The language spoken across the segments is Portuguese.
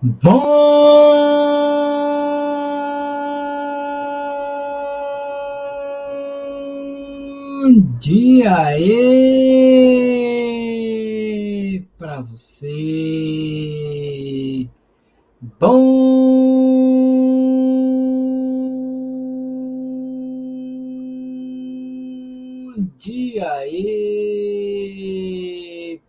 Bom dia aí para você. Bom dia aí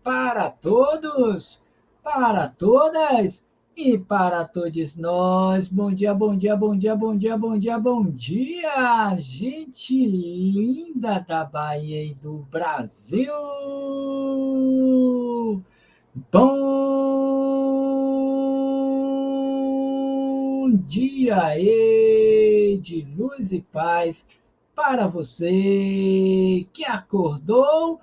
para todos, para todas e para todos nós. Bom dia, bom dia, bom dia, bom dia, bom dia, bom dia, gente linda da Bahia e do Brasil. Bom dia aí de luz e paz para você que acordou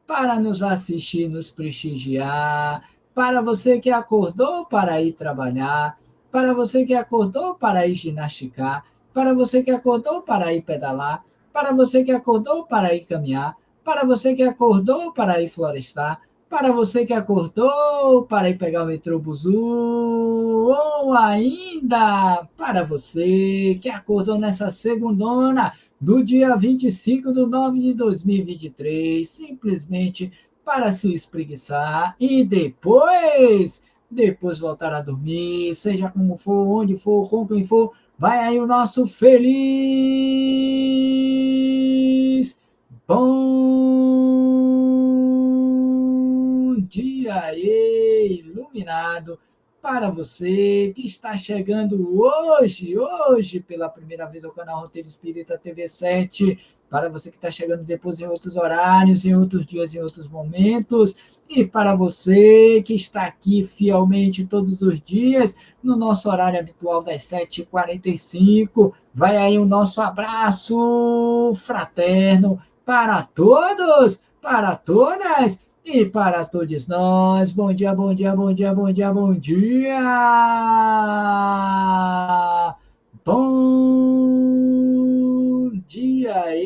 para nos assistir, nos prestigiar, para você que acordou para ir trabalhar, para você que acordou para ir ginasticar, para você que acordou para ir pedalar, para você que acordou para ir caminhar, para você que acordou para ir florestar, para você que acordou para ir pegar o metrô Buzu, ou ainda para você que acordou nessa segundona do dia 25/9/2023, simplesmente para se espreguiçar e depois voltar a dormir, seja como for, onde for, com quem for, vai aí o nosso feliz bom dia iluminado para você que está chegando hoje pela primeira vez ao canal Roteiro Espírita TV 7, para você que está chegando depois em outros horários, em outros dias, em outros momentos, e para você que está aqui fielmente todos os dias, no nosso horário habitual das 7h45, vai aí o nosso abraço fraterno para todos, para todas, e para todos nós. Bom dia, bom dia, bom dia, bom dia, bom dia. Bom dia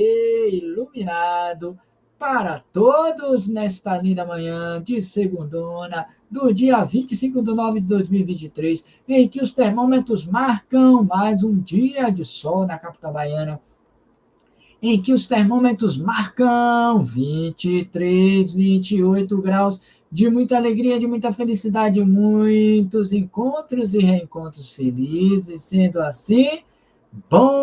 iluminado para todos nesta linda manhã de segundona, do dia 25/9/2023, em que os termômetros marcam mais um dia de sol na capital baiana, em que os termômetros marcam 23, 28 graus, de muita alegria, de muita felicidade, muitos encontros e reencontros felizes. Sendo assim, bom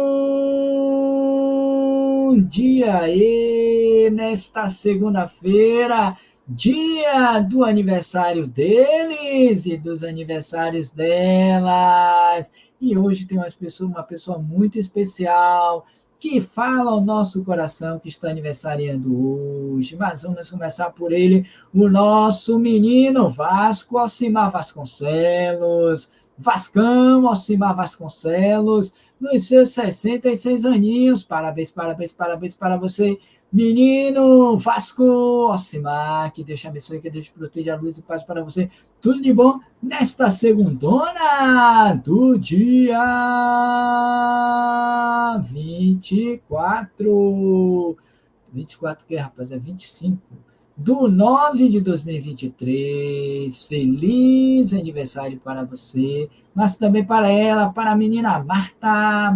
dia aí nesta segunda-feira, dia do aniversário deles e dos aniversários delas. E hoje tem uma pessoa muito especial que fala ao nosso coração, que está aniversariando hoje. Mas vamos começar por ele, o nosso menino Vasco Alcimar Vasconcelos. Vascão Alcimar Vasconcelos, nos seus 66 aninhos. Parabéns, parabéns, parabéns para você, menino Vasco Alcimar. Que Deus te abençoe, que Deus te proteja, a luz e paz para você. Tudo de bom nesta segundona do dia 24, que rapaz, é 25/9/2023. Feliz aniversário para você, mas também para ela, para a menina Marta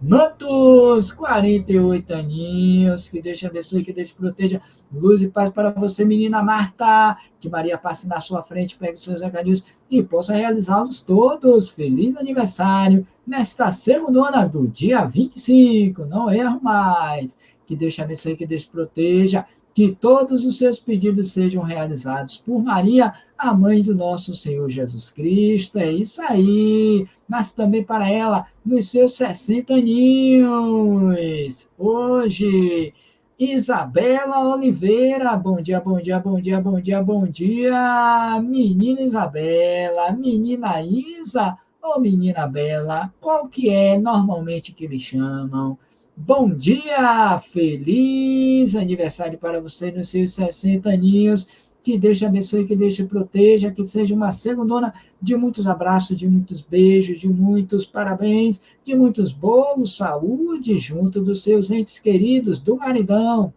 Mantos, 48 aninhos. Que Deus te abençoe, que Deus te proteja, luz e paz para você, menina Marta. Que Maria passe na sua frente, pegue os seus recadinhos e possa realizá-los todos. Feliz aniversário nesta segundona do dia 25, não erro mais. Que Deus te abençoe, que Deus te proteja, que todos os seus pedidos sejam realizados por Maria, a mãe do nosso Senhor Jesus Cristo. É isso aí. Mas também para ela, nos seus 60 aninhos. Hoje, Isabela Oliveira. Bom dia, bom dia, bom dia, bom dia, bom dia. Menina Isabela, menina Isa ou menina Bela, qual que é normalmente que eles chamam? Bom dia, feliz aniversário para você nos seus 60 aninhos. Que Deus te abençoe, que Deus te proteja, que seja uma segundona de muitos abraços, de muitos beijos, de muitos parabéns, de muitos bolos, saúde, junto dos seus entes queridos, do maridão,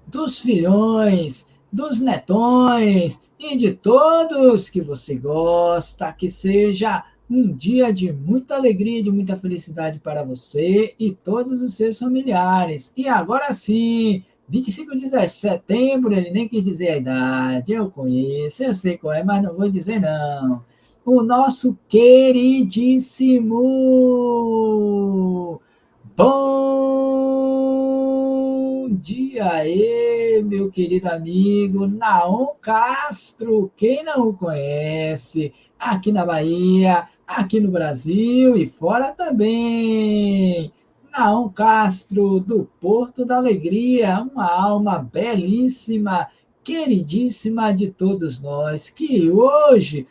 dos filhões, dos netões e de todos que você gosta, que seja um dia de muita alegria, de muita felicidade para você e todos os seus familiares. E agora sim, 25 de setembro, ele nem quis dizer a idade, eu conheço, eu sei qual é, mas não vou dizer não. O nosso queridíssimo bom dia aí, meu querido amigo Naon Castro. Quem não o conhece, aqui na Bahia, aqui no Brasil e fora também. Naon Castro, do Porto da Alegria, uma alma belíssima, queridíssima de todos nós, que hoje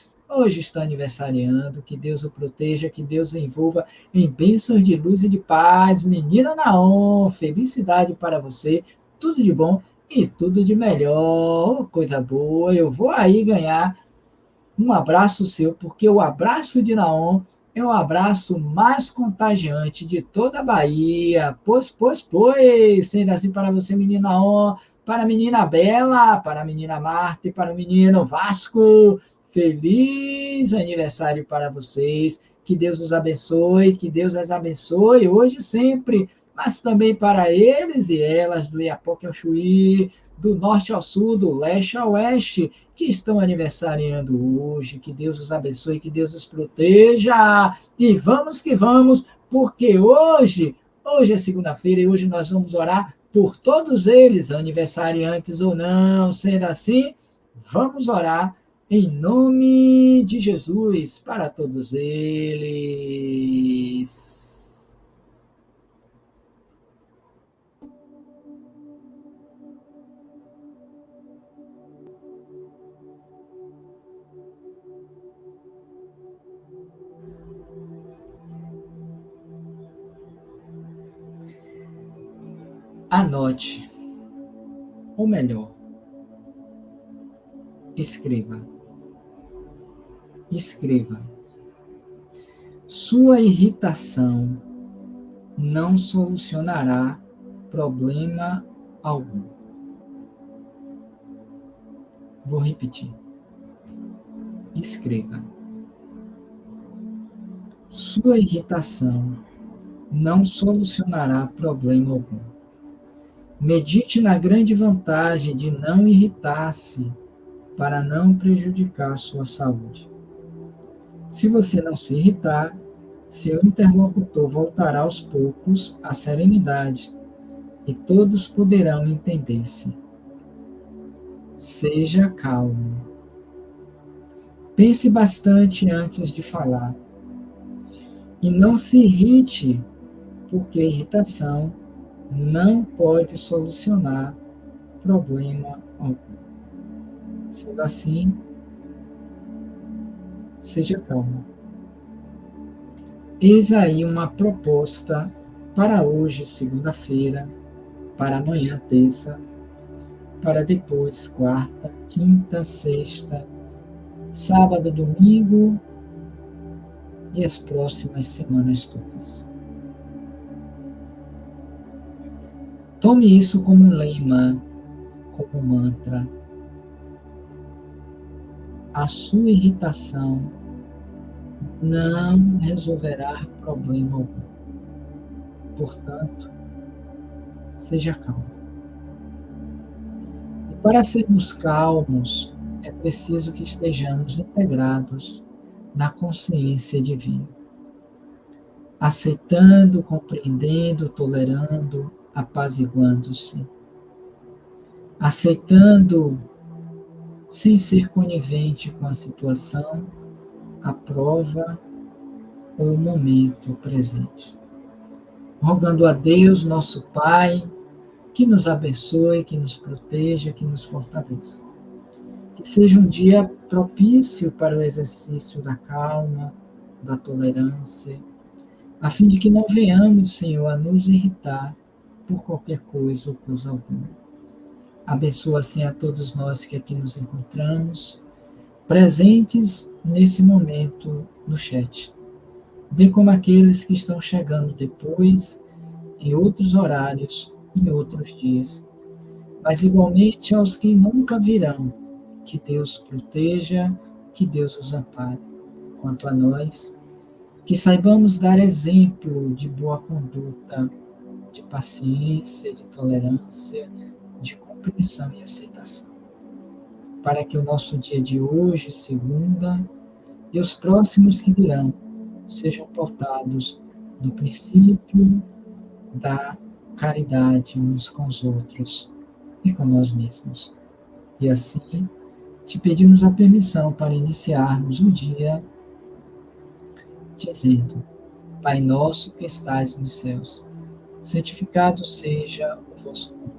está aniversariando. Que Deus o proteja, que Deus o envolva em bênçãos de luz e de paz. Menina Naon, felicidade para você, tudo de bom e tudo de melhor. Oh, coisa boa, eu vou aí ganhar um abraço seu, porque o abraço de Naon é o abraço mais contagiante de toda a Bahia. Pois, sendo assim para você, menina Naon, para a menina Bela, para a menina Marta e para o menino Vasco. Feliz aniversário para vocês. Que Deus os abençoe, que Deus as abençoe hoje e sempre, mas também para eles e elas do Iapoque ao Chuí, do norte ao sul, do leste ao oeste, que estão aniversariando hoje. Que Deus os abençoe, que Deus os proteja. E vamos que vamos, porque hoje é segunda-feira e hoje nós vamos orar por todos eles, aniversariantes ou não. Sendo assim, vamos orar em nome de Jesus para todos eles. Anote, ou melhor, escreva. Escreva. Sua irritação não solucionará problema algum. Vou repetir. Escreva. Sua irritação não solucionará problema algum. Medite na grande vantagem de não irritar-se para não prejudicar sua saúde. Se você não se irritar, seu interlocutor voltará aos poucos à serenidade e todos poderão entender-se. Seja calmo. Pense bastante antes de falar. E não se irrite, porque a irritação não pode solucionar problema algum. Sendo assim, seja calmo. Eis aí uma proposta para hoje, segunda-feira, para amanhã, terça, para depois, quarta, quinta, sexta, sábado, domingo e as próximas semanas todas. Tome isso como um lema, como um mantra. A sua irritação não resolverá problema algum. Portanto, seja calmo. E para sermos calmos, é preciso que estejamos integrados na consciência divina, aceitando, compreendendo, tolerando, apaziguando-se, aceitando sem ser conivente com a situação, a prova ou o momento presente. Rogando a Deus, nosso Pai, que nos abençoe, que nos proteja, que nos fortaleça. Que seja um dia propício para o exercício da calma, da tolerância, a fim de que não venhamos, Senhor, a nos irritar por qualquer coisa ou coisa alguma. Abençoa, assim, a todos nós que aqui nos encontramos, presentes nesse momento no chat, bem como aqueles que estão chegando depois, em outros horários, em outros dias, mas igualmente aos que nunca virão, Que Deus proteja, que Deus os ampare. Quanto a nós, que saibamos dar exemplo de boa conduta, de paciência, de tolerância, de compreensão e aceitação, para que o nosso dia de hoje, segunda, e os próximos que virão, sejam pautados no princípio da caridade uns com os outros e com nós mesmos. E assim, te pedimos a permissão para iniciarmos o dia dizendo: Pai nosso que estais nos céus, santificado seja o vosso nome.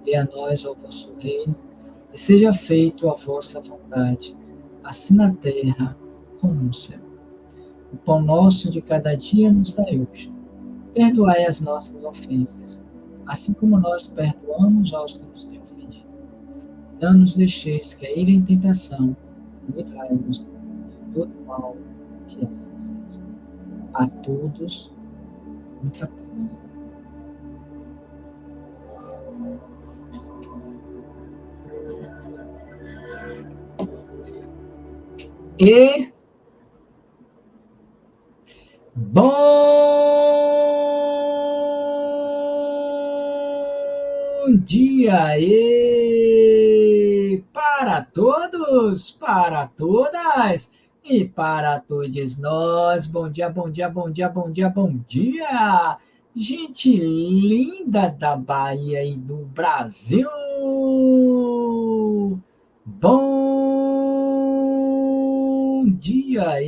Venha a nós o vosso reino, e seja feito a vossa vontade, assim na terra como no céu. O pão nosso de cada dia nos dai hoje. Perdoai as nossas ofensas, assim como nós perdoamos aos que nos têm ofendido. Não nos deixeis cair em tentação, e livrai-nos de todo mal, que assim seja. A todos, muita paz. E bom dia para todos, para todas e para todos nós. Bom dia, bom dia, bom dia, bom dia, bom dia. Gente linda da Bahia e do Brasil. Bom dia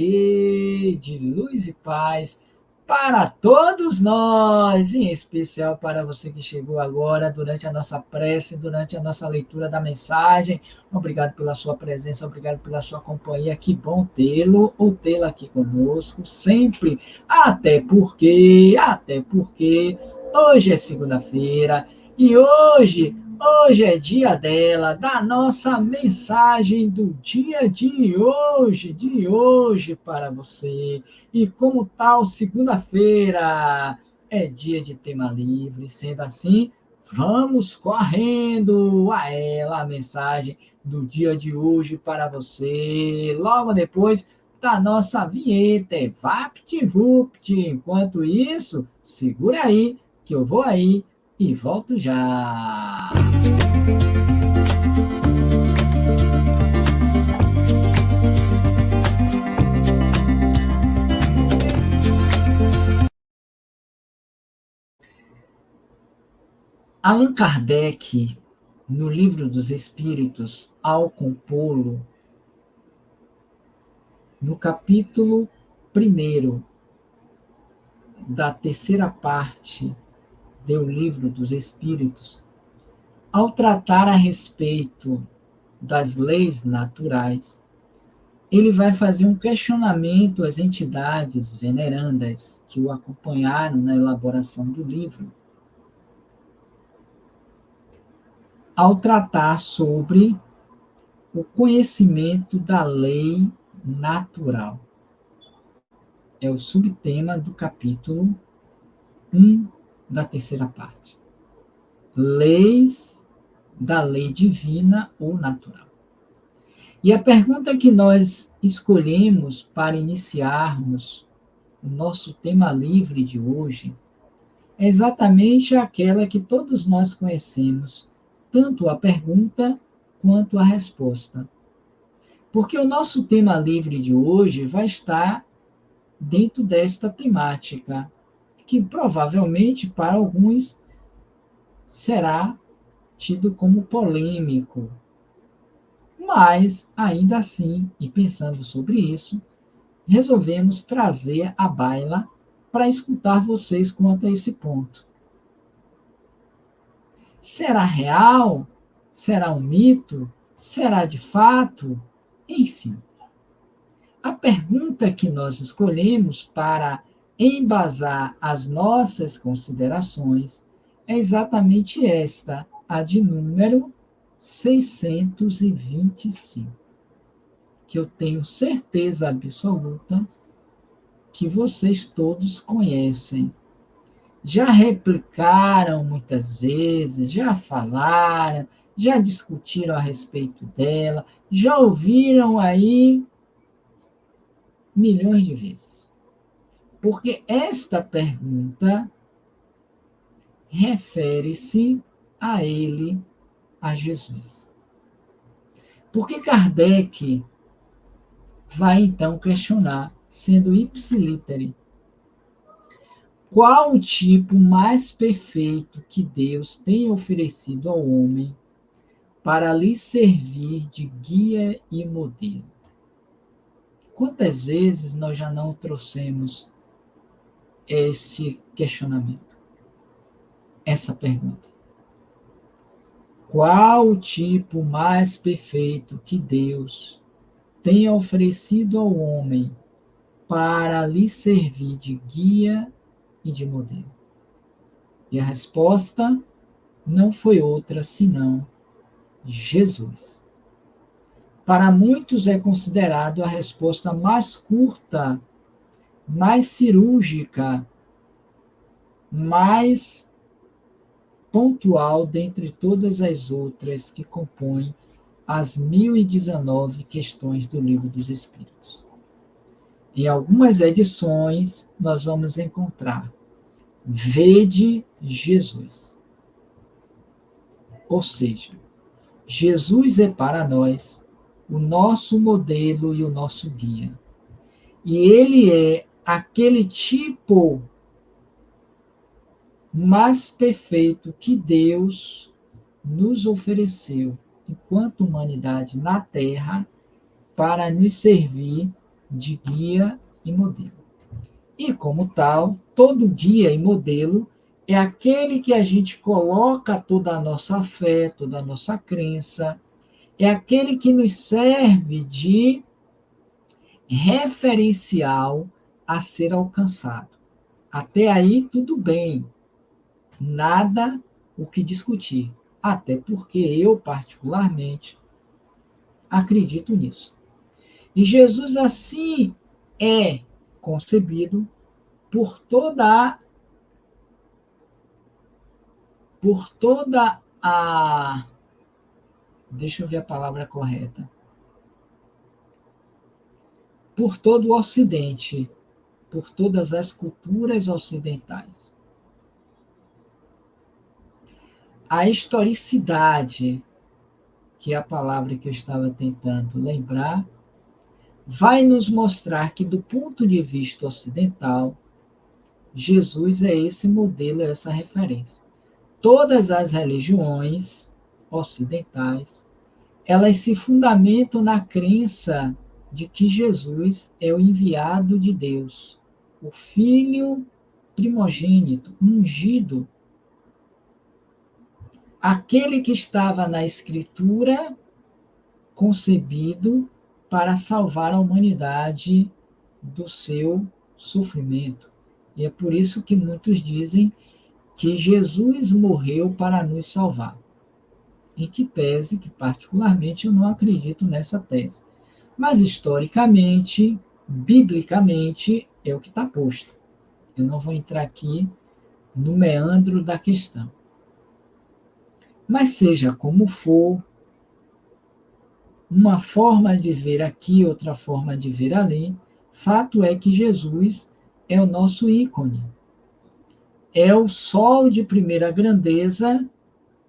de luz e paz para todos nós, em especial para você que chegou agora durante a nossa prece, durante a nossa leitura da mensagem. Obrigado pela sua presença, obrigado pela sua companhia. Que bom tê-lo ou tê-la aqui conosco sempre, até porque hoje é segunda-feira e hoje é dia dela, da nossa mensagem do dia de hoje para você. E como tal, segunda-feira é dia de tema livre, sendo assim, vamos correndo a ela, a mensagem do dia de hoje para você, logo depois da nossa vinheta, VaptVupt. Enquanto isso, segura aí, que eu vou aí e volto já. Allan Kardec, no Livro dos Espíritos, ao compô-lo, no capítulo 1º da terceira parte do Livro dos Espíritos, ao tratar a respeito das leis naturais, ele vai fazer um questionamento às entidades venerandas que o acompanharam na elaboração do livro, ao tratar sobre o conhecimento da lei natural. É o subtema do capítulo 1 da terceira parte. Leis da lei divina ou natural. E a pergunta que nós escolhemos para iniciarmos o nosso tema livre de hoje é exatamente aquela que todos nós conhecemos, tanto a pergunta quanto a resposta. Porque o nosso tema livre de hoje vai estar dentro desta temática, que provavelmente para alguns será tido como polêmico. Mas, ainda assim, e pensando sobre isso, resolvemos trazer à baila para escutar vocês quanto a esse ponto. Será real? Será um mito? Será de fato? Enfim. A pergunta que nós escolhemos para embasar as nossas considerações é exatamente esta, a de número 625, que eu tenho certeza absoluta que vocês todos conhecem. Já replicaram muitas vezes, já falaram, já discutiram a respeito dela, já ouviram aí milhões de vezes. Porque esta pergunta refere-se a ele, a Jesus. Porque Kardec vai então questionar, sendo ipsilítere, qual o tipo mais perfeito que Deus tem oferecido ao homem para lhe servir de guia e modelo? Quantas vezes nós já não trouxemos esse questionamento, essa pergunta? Qual o tipo mais perfeito que Deus tem oferecido ao homem para lhe servir de guia e de modelo? E a resposta não foi outra senão Jesus. Para muitos é considerado a resposta mais curta, mais cirúrgica, mais pontual dentre todas as outras que compõem as 1019 questões do Livro dos Espíritos. Em algumas edições, nós vamos encontrar Vede Jesus. Ou seja, Jesus é para nós o nosso modelo e o nosso guia. E ele é aquele tipo mais perfeito que Deus nos ofereceu enquanto humanidade na Terra para nos servir de guia e modelo. E como tal, todo guia e modelo é aquele que a gente coloca toda a nossa fé, toda a nossa crença, é aquele que nos serve de referencial a ser alcançado. Até aí, tudo bem, nada o que discutir. Até porque eu, particularmente, acredito nisso. E Jesus, assim, é concebido por toda a. Deixa eu ver a palavra correta. Por todo o Ocidente, por todas as culturas ocidentais. A historicidade, que é a palavra que eu estava tentando lembrar, vai nos mostrar que, do ponto de vista ocidental, Jesus é esse modelo, é essa referência. Todas as religiões ocidentais, elas se fundamentam na crença de que Jesus é o enviado de Deus, o Filho primogênito, ungido, aquele que estava na Escritura concebido para salvar a humanidade do seu sofrimento. E é por isso que muitos dizem que Jesus morreu para nos salvar. Em que pese que, particularmente, eu não acredito nessa tese. Mas, historicamente, biblicamente, é o que está posto. Eu não vou entrar aqui no meandro da questão. Mas, seja como for, uma forma de ver aqui, outra forma de ver ali, fato é que Jesus é o nosso ícone. É o sol de primeira grandeza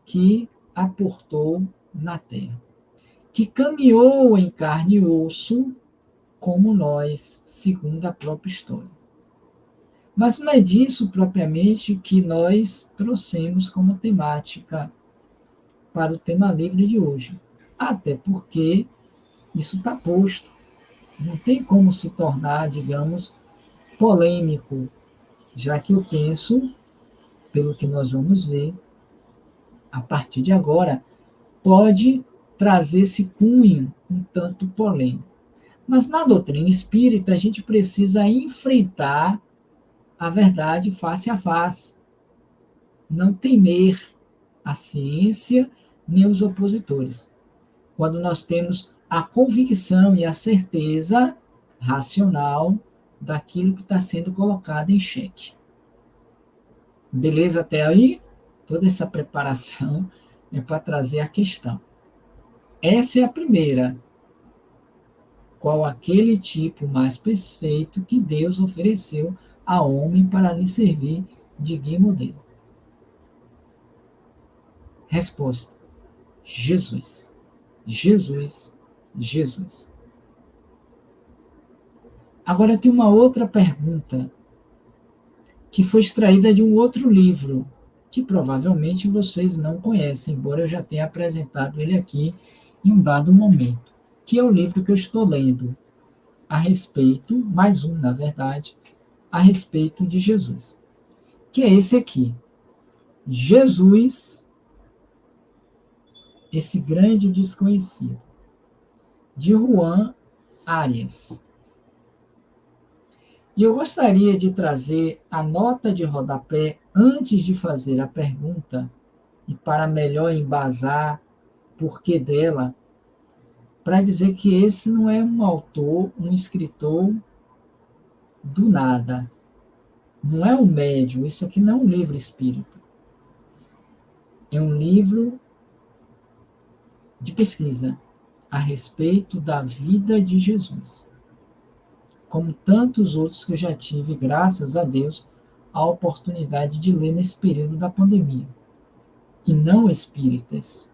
que aportou na terra, que caminhou em carne e osso como nós, segundo a própria história. Mas não é disso propriamente que nós trouxemos como temática para o tema livre de hoje. Até porque isso está posto. Não tem como se tornar, digamos, polêmico, já que eu penso, pelo que nós vamos ver, a partir de agora, pode trazer esse cunho um tanto polêmico. Mas na doutrina espírita, a gente precisa enfrentar a verdade face a face, não temer a ciência nem os opositores. Quando nós temos a convicção e a certeza racional daquilo que está sendo colocado em xeque. Beleza até aí? Toda essa preparação é para trazer a questão. Essa é a primeira. qual aquele tipo mais perfeito que Deus ofereceu ao homem para lhe servir de guia e modelo? Resposta: Jesus. Jesus. Jesus. Agora tem uma outra pergunta que foi extraída de um outro livro, que provavelmente vocês não conhecem, embora eu já tenha apresentado ele aqui em um dado momento, que é o livro que eu estou lendo a respeito, mais um, na verdade, a respeito de Jesus, que é esse aqui. Jesus, esse grande desconhecido, de Juan Arias. E eu gostaria de trazer a nota de rodapé antes de fazer a pergunta, e para melhor embasar o porquê dela, para dizer que esse não é um autor, um escritor do nada. Não é um médium, isso aqui não é um livro espírita. É um livro de pesquisa a respeito da vida de Jesus. Como tantos outros que eu já tive, graças a Deus, a oportunidade de ler nesse período da pandemia. E não espíritas,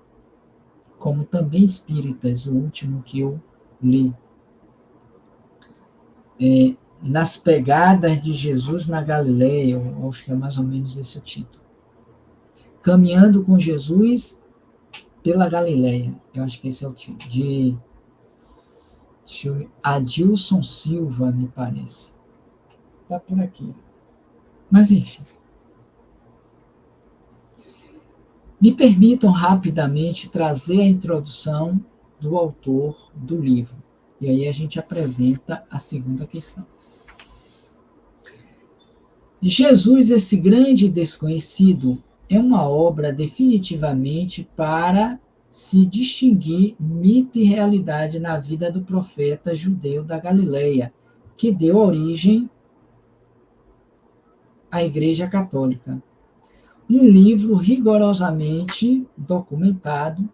como também espíritas, o último que eu li. Nas pegadas de Jesus na Galileia, eu acho que é mais ou menos esse o título. Caminhando com Jesus pela Galileia, eu acho que esse é o título, de Adilson Silva, me parece. Está por aqui. Mas, enfim. Me permitam rapidamente trazer a introdução do autor do livro. E aí a gente apresenta a segunda questão. Jesus, esse grande desconhecido, é uma obra definitivamente para se distinguir mito e realidade na vida do profeta judeu da Galileia, que deu origem à Igreja Católica. Um livro rigorosamente documentado,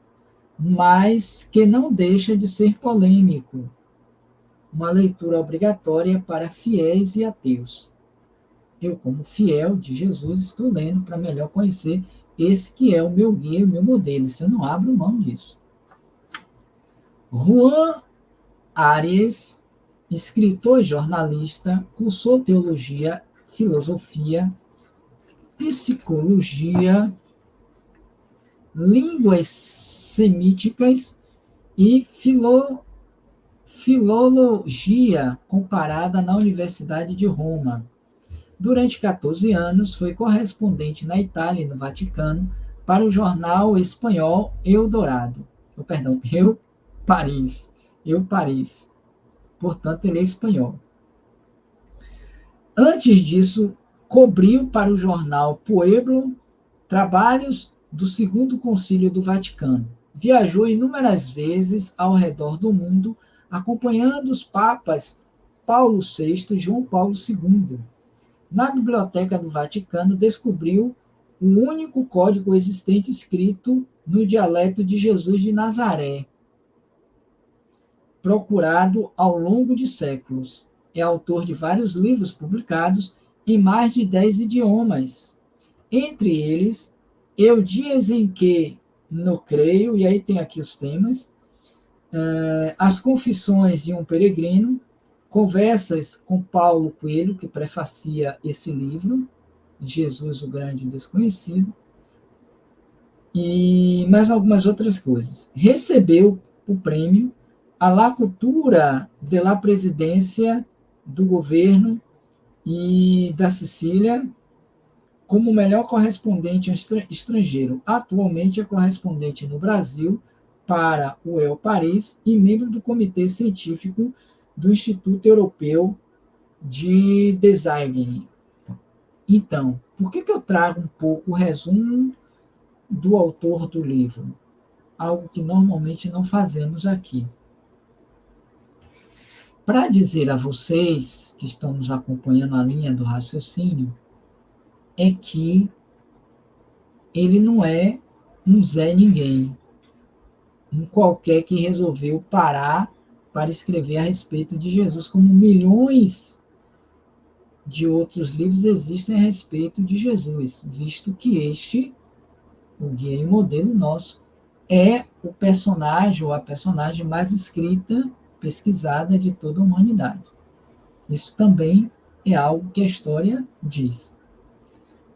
mas que não deixa de ser polêmico. Uma leitura obrigatória para fiéis e ateus. Eu, como fiel de Jesus, estou lendo para melhor conhecer esse que é o meu guia, o meu modelo. Se eu não abro mão disso. Juan Arias, escritor e jornalista, cursou teologia, filosofia, psicologia, línguas semíticas e filologia comparada na Universidade de Roma. Durante 14 anos, foi correspondente na Itália e no Vaticano para o jornal espanhol Eldorado. Eu Paris. Eu Paris. Portanto, ele é espanhol. Antes disso, cobriu para o jornal Pueblo trabalhos do Segundo Concílio do Vaticano. Viajou inúmeras vezes ao redor do mundo, acompanhando os papas Paulo VI e João Paulo II. Na Biblioteca do Vaticano, descobriu o único código existente escrito no dialeto de Jesus de Nazaré, procurado ao longo de séculos. É autor de vários livros publicados em mais de 10 idiomas. Entre eles, Eu Dias em Que No Creio, e aí tem aqui os temas, As Confissões de um Peregrino, Conversas com Paulo Coelho, que prefacia esse livro, Jesus, o Grande Desconhecido, e mais algumas outras coisas. Recebeu o prêmio a la cultura de la presidência do governo e da Sicília como melhor correspondente estrangeiro. Atualmente é correspondente no Brasil para o El Paris e membro do Comitê Científico do Instituto Europeu de Design. Então, por que eu trago um pouco o resumo do autor do livro? Algo que normalmente não fazemos aqui. Para dizer a vocês que estão nos acompanhando a linha do raciocínio, é que ele não é um Zé Ninguém, um qualquer que resolveu parar para escrever a respeito de Jesus, como milhões de outros livros existem a respeito de Jesus, visto que este, o guia e modelo nosso, é o personagem ou a personagem mais escrita, pesquisada de toda a humanidade. Isso também é algo que a história diz.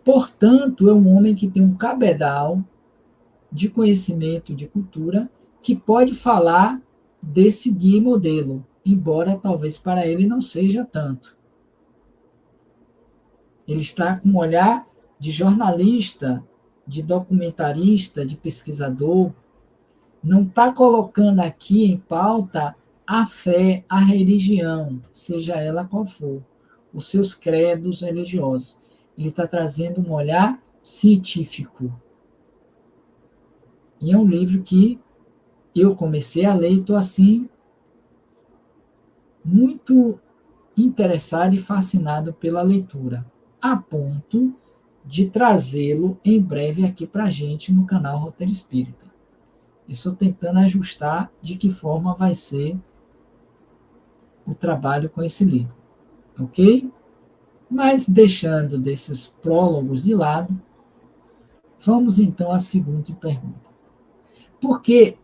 Portanto, é um homem que tem um cabedal de conhecimento, de cultura, que pode falar desse guia e modelo, embora talvez para ele não seja tanto. Ele está com um olhar de jornalista, de documentarista, de pesquisador, não está colocando aqui em pauta a fé, a religião, seja ela qual for, os seus credos religiosos. Ele está trazendo um olhar científico. E é um livro que eu comecei a ler e estou assim, muito interessado e fascinado pela leitura, a ponto de trazê-lo em breve aqui para a gente no canal Roteiro Espírita. Estou tentando ajustar de que forma vai ser o trabalho com esse livro, ok? Mas deixando desses prólogos de lado, vamos então à segunda pergunta. Porque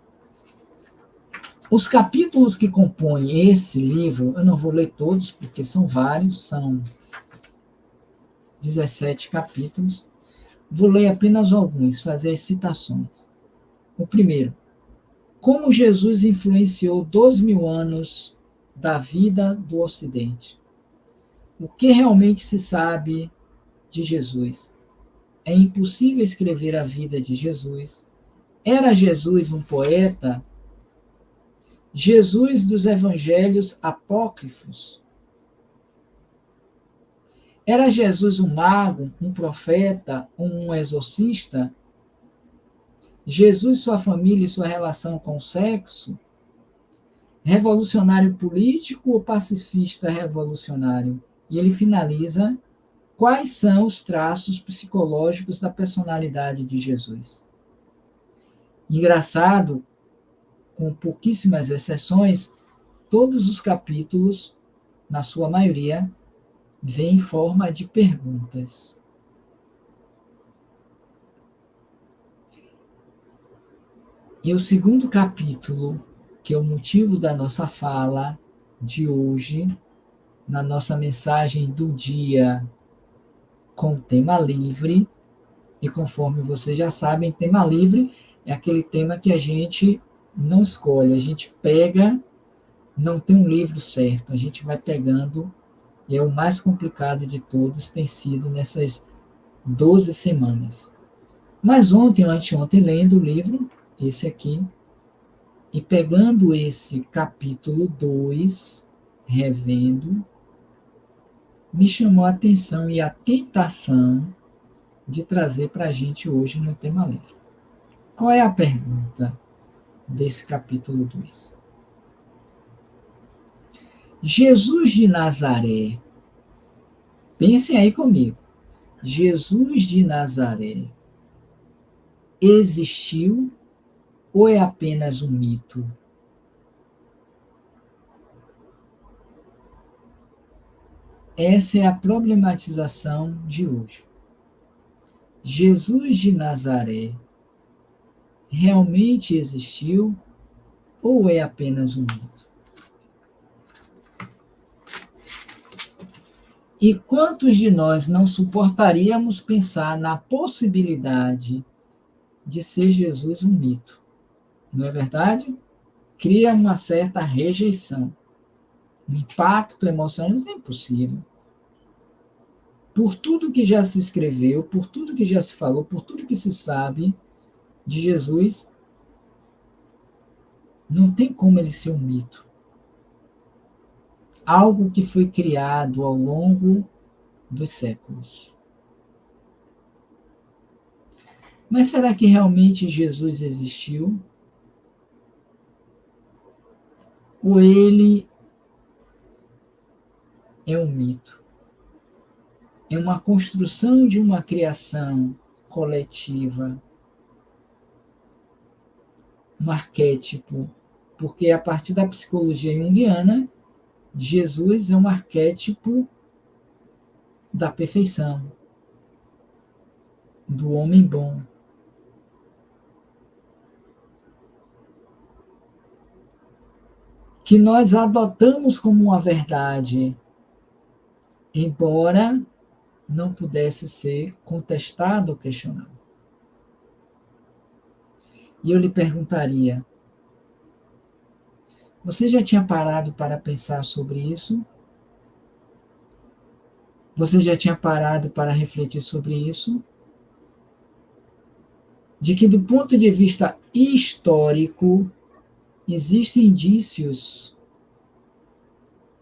os capítulos que compõem esse livro, eu não vou ler todos, porque são vários, são 17 capítulos. Vou ler apenas alguns, fazer as citações. O primeiro, como Jesus influenciou 12.000 anos da vida do Ocidente. O que realmente se sabe de Jesus? É impossível escrever a vida de Jesus. Era Jesus um poeta? Jesus dos evangelhos apócrifos? Era Jesus um mago, um profeta, um exorcista? Jesus, sua família e sua relação com o sexo? Revolucionário político ou pacifista revolucionário? E ele finaliza: quais são os traços psicológicos da personalidade de Jesus? Engraçado, com pouquíssimas exceções, todos os capítulos, na sua maioria, vêm em forma de perguntas. E o segundo capítulo, que é o motivo da nossa fala de hoje, na nossa mensagem do dia com tema livre, e conforme vocês já sabem, tema livre é aquele tema que a gente não escolhe, a gente pega, não tem um livro certo, a gente vai pegando, e é o mais complicado de todos, tem sido nessas 12 semanas. Mas ontem, anteontem, lendo o livro, esse aqui, e pegando esse capítulo 2, revendo, me chamou a atenção e a tentação de trazer para a gente hoje no tema livre. Qual é a pergunta desse capítulo 2? Jesus de Nazaré, pensem aí comigo, Jesus de Nazaré existiu ou é apenas um mito? Essa é a problematização de hoje. Jesus de Nazaré realmente existiu ou é apenas um mito? E quantos de nós não suportaríamos pensar na possibilidade de ser Jesus um mito? Não é verdade? Cria uma certa rejeição. Um impacto emocional, isso é impossível. Por tudo que já se escreveu, por tudo que já se falou, por tudo que se sabe de Jesus, não tem como ele ser um mito. Algo que foi criado ao longo dos séculos. Mas será que realmente Jesus existiu? Ou ele é um mito? É uma construção de uma criação coletiva, um arquétipo Porque a partir da psicologia junguiana, Jesus é um arquétipo da perfeição, do homem bom. Que nós adotamos como uma verdade, embora não pudesse ser contestado ou questionado. E eu lhe perguntaria, você já tinha parado para pensar sobre isso? Você já tinha parado para refletir sobre isso? De que, do ponto de vista histórico, existem indícios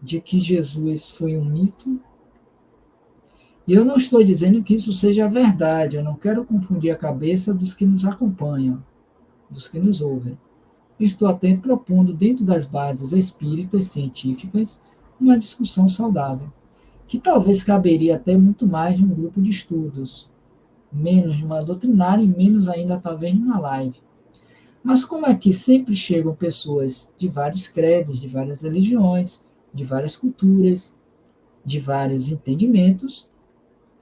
de que Jesus foi um mito? E eu não estou dizendo que isso seja verdade, eu não quero confundir a cabeça dos que nos acompanham, dos que nos ouvem. Estou até propondo, dentro das bases espíritas científicas, uma discussão saudável, que talvez caberia até muito mais de um grupo de estudos, menos de uma doutrinária e menos ainda talvez de uma live. Mas como aqui sempre chegam pessoas de vários credos, de várias religiões, de várias culturas, de vários entendimentos,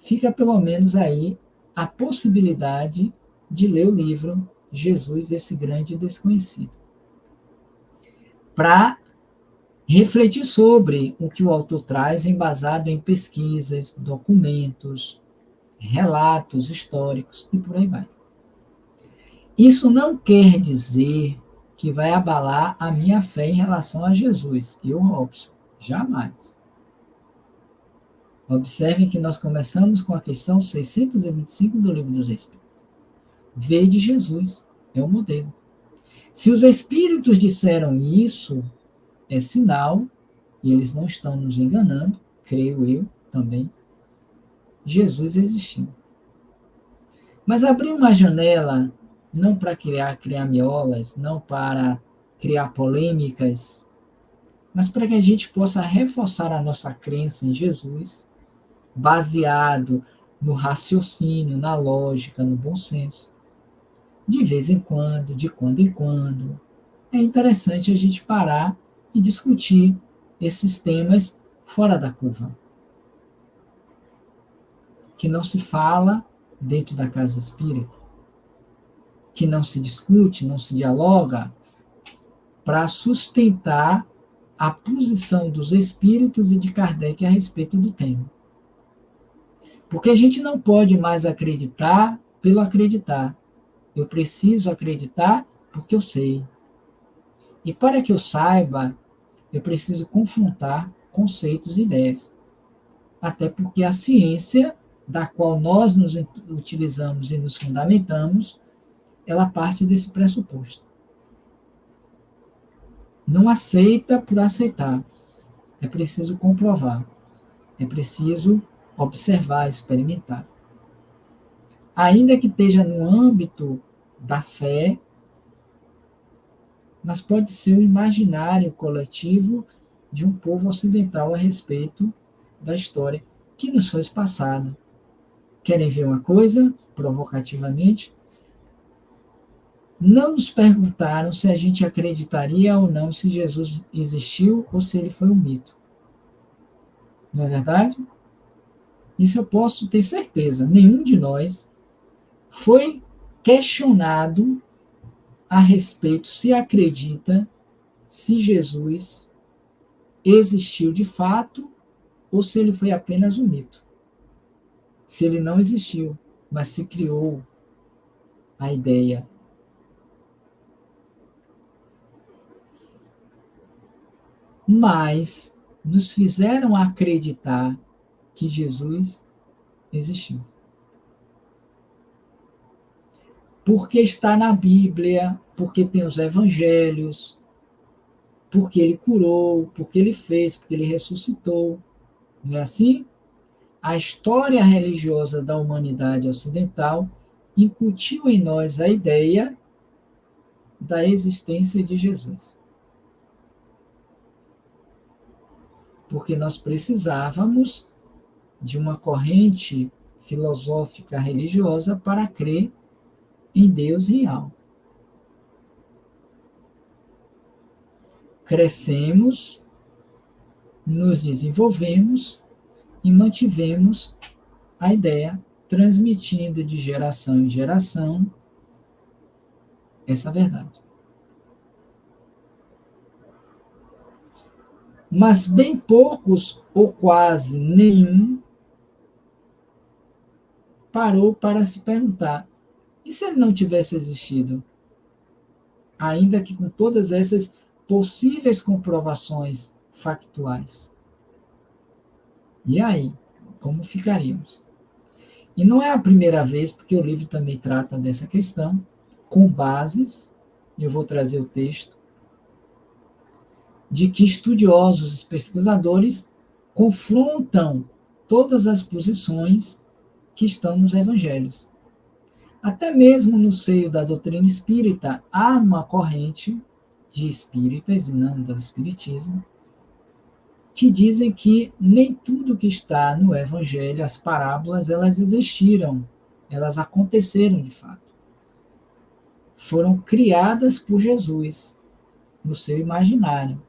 fica pelo menos aí a possibilidade de ler o livro Jesus, esse grande desconhecido, para refletir sobre o que o autor traz, embasado em pesquisas, documentos, relatos históricos e por aí vai. Isso não quer dizer que vai abalar a minha fé em relação a Jesus e o Robson. Jamais. Observem que nós começamos com a questão 625 do Livro dos Espíritos. Vede Jesus, é o modelo. Se os Espíritos disseram isso, é sinal, e eles não estão nos enganando, creio eu também, Jesus existiu. Mas abrir uma janela não para criar miolas, não para criar polêmicas, mas para que a gente possa reforçar a nossa crença em Jesus, baseado no raciocínio, na lógica, no bom senso. De vez em quando, de quando em quando, é interessante a gente parar e discutir esses temas fora da curva. Que não se fala dentro da casa espírita, que não se discute, não se dialoga, para sustentar a posição dos espíritos e de Kardec a respeito do tema. Porque a gente não pode mais acreditar pelo acreditar. Eu preciso acreditar porque eu sei. E para que eu saiba, eu preciso confrontar conceitos e ideias. Até porque a ciência, da qual nós nos utilizamos e nos fundamentamos, ela parte desse pressuposto. Não aceita por aceitar. É preciso comprovar. É preciso observar, experimentar. Ainda que esteja no âmbito da fé, mas pode ser o imaginário coletivo de um povo ocidental a respeito da história que nos foi passada. Querem ver uma coisa, provocativamente? Não nos perguntaram se a gente acreditaria ou não se Jesus existiu ou se ele foi um mito. Não é verdade? Isso eu posso ter certeza. Nenhum de nós foi questionado a respeito se acredita se Jesus existiu de fato ou se ele foi apenas um mito. Se ele não existiu, mas se criou a ideia. Mas nos fizeram acreditar que Jesus existiu. Porque está na Bíblia, porque tem os evangelhos, porque ele curou, porque ele fez, porque ele ressuscitou. Não é assim? A história religiosa da humanidade ocidental incutiu em nós a ideia da existência de Jesus. Porque nós precisávamos de uma corrente filosófica religiosa para crer em Deus e em algo. crescemos, nos desenvolvemos e mantivemos a ideia, transmitindo de geração em geração essa verdade. Mas bem poucos, ou quase nenhum, parou para se perguntar: e se ele não tivesse existido? Ainda que com todas essas possíveis comprovações factuais. E aí, como ficaríamos? E não é a primeira vez, porque o livro também trata dessa questão, com bases, e eu vou trazer o texto, de que estudiosos e pesquisadores confrontam todas as posições que estão nos evangelhos. Até mesmo no seio da doutrina espírita, há uma corrente de espíritas, e não do espiritismo, que dizem que nem tudo que está no evangelho, as parábolas, elas existiram, elas aconteceram de fato. Foram criadas por Jesus, no seu imaginário.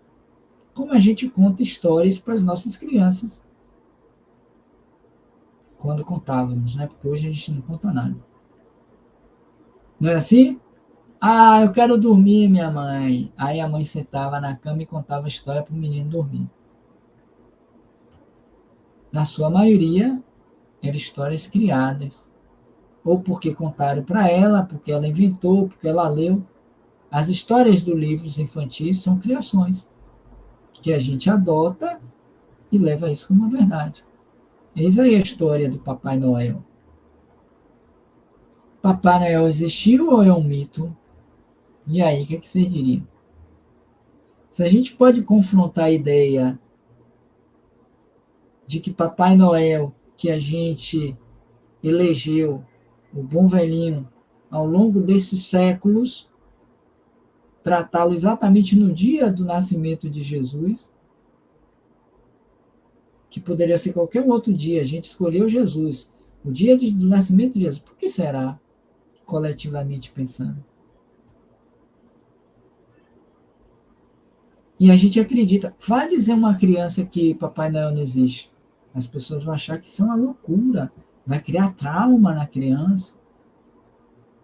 Como a gente conta histórias para as nossas crianças, quando contávamos, né? Porque hoje a gente não conta nada. Não é assim? Ah, eu quero dormir, minha mãe. Aí a mãe sentava na cama e contava a história para o menino dormir. Na sua maioria, eram histórias criadas. Ou porque contaram para ela, porque ela inventou, porque ela leu. As histórias dos livros infantis são criações que a gente adota e leva isso como uma verdade. Eis aí a história do Papai Noel. Papai Noel existiu ou é um mito? E aí, o que vocês diriam? Se a gente pode confrontar a ideia de que Papai Noel, que a gente elegeu, o bom velhinho, ao longo desses séculos, tratá-lo exatamente no dia do nascimento de Jesus, que poderia ser qualquer um outro dia, a gente escolheu Jesus, o dia do nascimento de Jesus. Por que será, coletivamente pensando? E a gente acredita. Vai dizer uma criança que Papai Noel não existe. As pessoas vão achar que isso é uma loucura. Vai criar trauma na criança.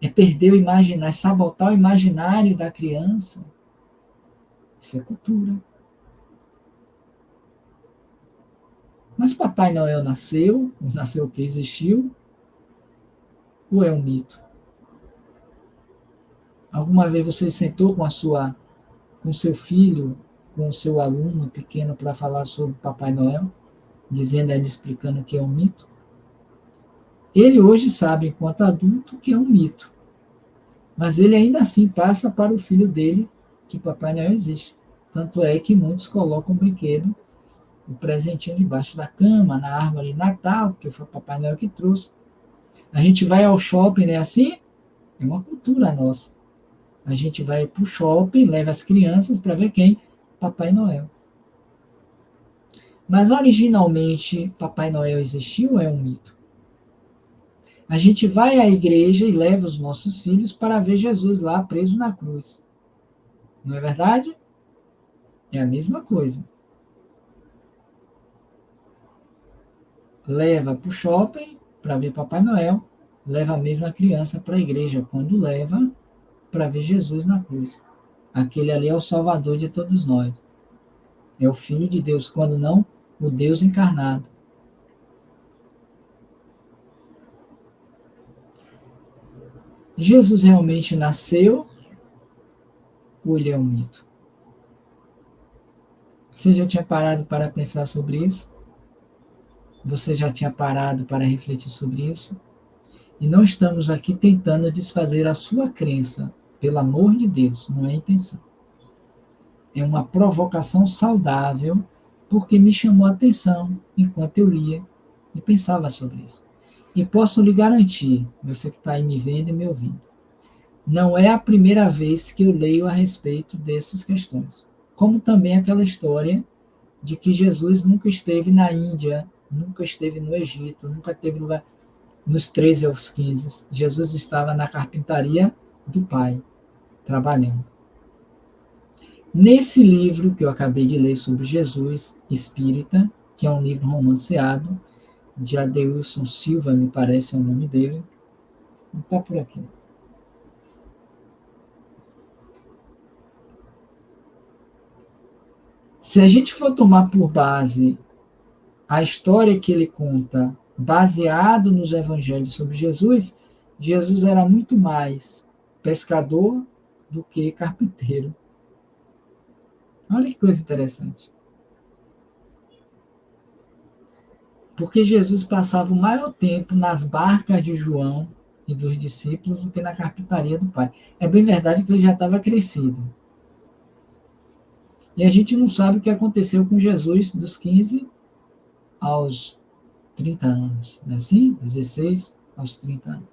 É perder o imaginário, é sabotar o imaginário da criança. Isso é cultura. Mas Papai Noel nasceu o que existiu, ou é um mito? Alguma vez você sentou com seu filho, com o seu aluno pequeno para falar sobre Papai Noel, dizendo a ele, explicando que é um mito? Ele hoje sabe, enquanto adulto, que é um mito. Mas ele ainda assim passa para o filho dele que Papai Noel existe. Tanto é que muitos colocam o brinquedo, o presentinho debaixo da cama, na árvore de Natal, que foi o Papai Noel que trouxe. A gente vai ao shopping, né? Assim, é uma cultura nossa. A gente vai para o shopping, leva as crianças para ver quem? Papai Noel. Mas originalmente, Papai Noel existiu ou é um mito? A gente vai à igreja e leva os nossos filhos para ver Jesus lá preso na cruz. Não é verdade? É a mesma coisa. Leva para o shopping para ver Papai Noel, leva a mesma criança para a igreja quando leva para ver Jesus na cruz. Aquele ali é o Salvador de todos nós. É o Filho de Deus, quando não, o Deus encarnado. Jesus realmente nasceu ou ele é um mito? Você já tinha parado para pensar sobre isso? Você já tinha parado para refletir sobre isso? E não estamos aqui tentando desfazer a sua crença, pelo amor de Deus, não é a intenção. É uma provocação saudável, porque me chamou a atenção enquanto eu lia e pensava sobre isso. E posso lhe garantir, você que está aí me vendo e me ouvindo, não é a primeira vez que eu leio a respeito dessas questões. Como também aquela história de que Jesus nunca esteve na Índia, nunca esteve no Egito, nunca teve lugar nos 13 aos 15. Jesus estava na carpintaria do Pai, trabalhando. Nesse livro que eu acabei de ler sobre Jesus Espírita, que é um livro romanceado, de Adeilson Silva, me parece é o nome dele, não está por aqui. Se a gente for tomar por base a história que ele conta, baseado nos evangelhos sobre Jesus, Jesus era muito mais pescador do que carpinteiro. Olha que coisa interessante. Porque Jesus passava o maior tempo nas barcas de João e dos discípulos do que na carpintaria do Pai. É bem verdade que ele já estava crescido. E a gente não sabe o que aconteceu com Jesus dos 15 aos 30 anos, não é assim? 16 aos 30 anos.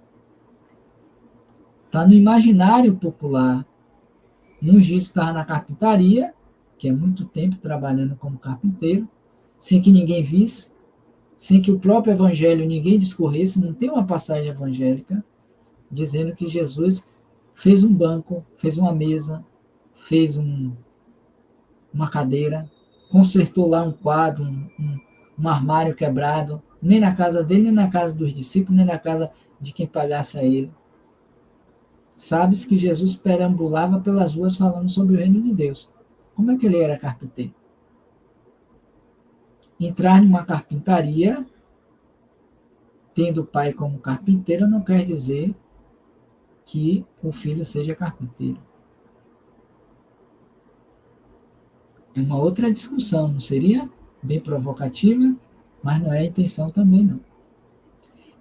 Está no imaginário popular. Uns dizem que estava na carpintaria, que é muito tempo trabalhando como carpinteiro, sem que ninguém visse, sem que o próprio evangelho ninguém discorresse, não tem uma passagem evangélica dizendo que Jesus fez um banco, fez uma mesa, fez uma cadeira, consertou lá um quadro, um armário quebrado, nem na casa dele, nem na casa dos discípulos, nem na casa de quem pagasse a ele. Sabes que Jesus perambulava pelas ruas falando sobre o reino de Deus. Como é que ele era carpinteiro? Entrar numa carpintaria, tendo o pai como carpinteiro, não quer dizer que o filho seja carpinteiro. É uma outra discussão, não seria? Bem provocativa, mas não é a intenção também, não.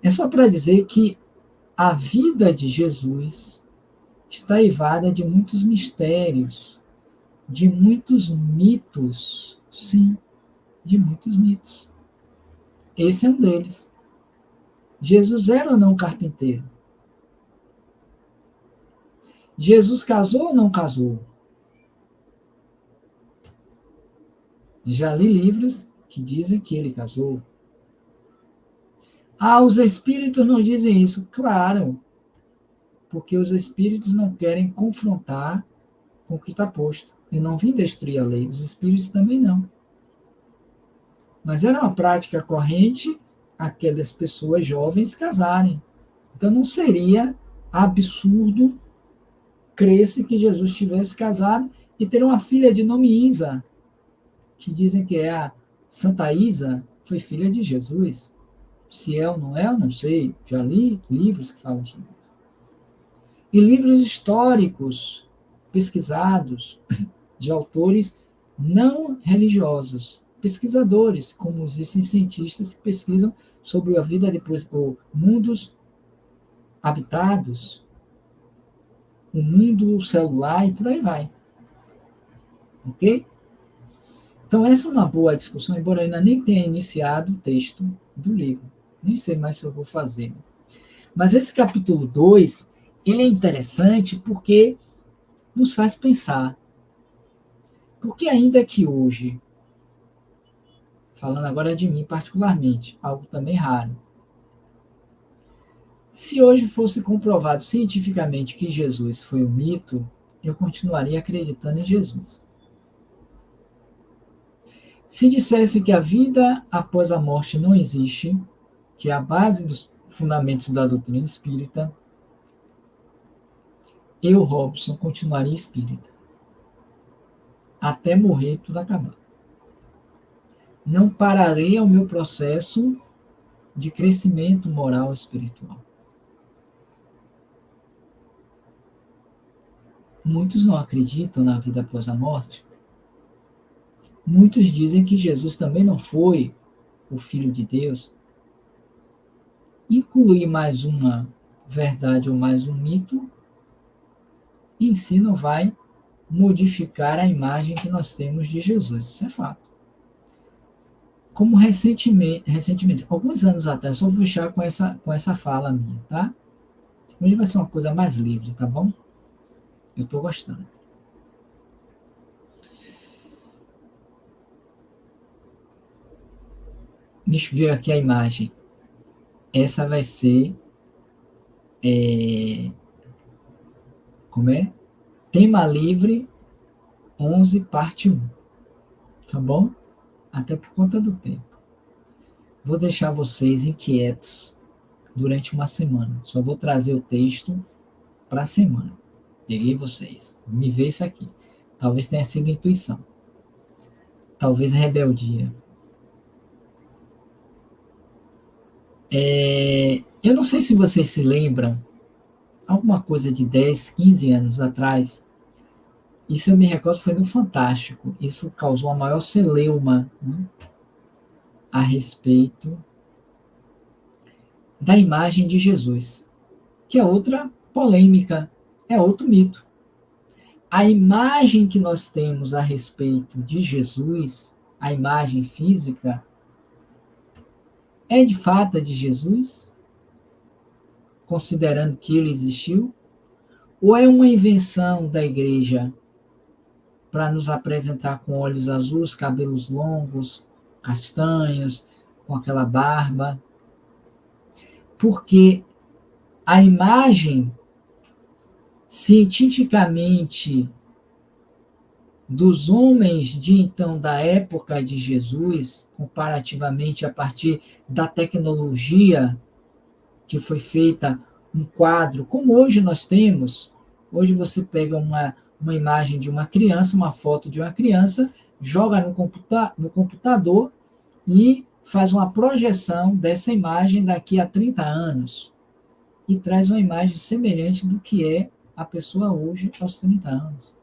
É só para dizer que a vida de Jesus está eivada de muitos mistérios, de muitos mitos. Sim, de muitos mitos. Esse é um deles. Jesus era ou não carpinteiro? Jesus casou ou não casou? Já li livros que dizem que ele casou. Ah, os espíritos não dizem isso. Claro, porque os espíritos não querem confrontar com o que está posto. Eu não vim destruir a lei, os espíritos também não. Mas era uma prática corrente aquelas pessoas jovens casarem. Então não seria absurdo crer-se que Jesus tivesse casado e ter uma filha de nome Isa, que dizem que é a Santa Isa, foi filha de Jesus. Se é ou não é, eu não sei. Já li livros que falam sobre isso. E livros históricos pesquisados de autores não religiosos, pesquisadores, como existem cientistas que pesquisam sobre a vida depois, ou mundos habitados, o mundo celular e por aí vai. Ok? Então, essa é uma boa discussão, embora eu ainda nem tenha iniciado o texto do livro. Nem sei mais se eu vou fazer. Mas esse capítulo 2 ele é interessante porque nos faz pensar. Porque ainda que hoje, falando agora de mim particularmente, algo também raro, se hoje fosse comprovado cientificamente que Jesus foi um mito, eu continuaria acreditando em Jesus. Se dissesse que a vida após a morte não existe, que é a base dos fundamentos da doutrina espírita, eu, Robson, continuaria espírita. Até morrer, tudo acabar. Não pararei o meu processo de crescimento moral e espiritual. Muitos não acreditam na vida após a morte. Muitos dizem que Jesus também não foi o Filho de Deus. Incluir mais uma verdade ou mais um mito em si não vai modificar a imagem que nós temos de Jesus. Isso é fato. Como recentemente, alguns anos atrás, só vou fechar com essa fala minha, tá? Hoje vai ser uma coisa mais livre, tá bom? Eu estou gostando. Me veio aqui a imagem. Essa vai ser. Como é? Tema livre 11, parte 1. Tá bom? Até por conta do tempo. Vou deixar vocês inquietos durante uma semana. Só vou trazer o texto para a semana. Peguei vocês. Me vê isso aqui. Talvez tenha sido intuição. Talvez rebeldia. Eu não sei se vocês se lembram, alguma coisa de 10, 15 anos atrás, isso eu me recordo foi no Fantástico. Isso causou a maior celeuma, né, a respeito da imagem de Jesus, que é outra polêmica, é outro mito. A imagem que nós temos a respeito de Jesus, a imagem física, é de fato a de Jesus, considerando que ele existiu? Ou é uma invenção da igreja para nos apresentar com olhos azuis, cabelos longos, castanhos, com aquela barba? Porque a imagem, cientificamente, dos homens de então da época de Jesus, comparativamente a partir da tecnologia que foi feita um quadro, como hoje nós temos. Hoje você pega uma imagem de uma criança, uma foto de uma criança, joga no computador e faz uma projeção dessa imagem daqui a 30 anos e traz uma imagem semelhante do que é a pessoa hoje aos 30 anos.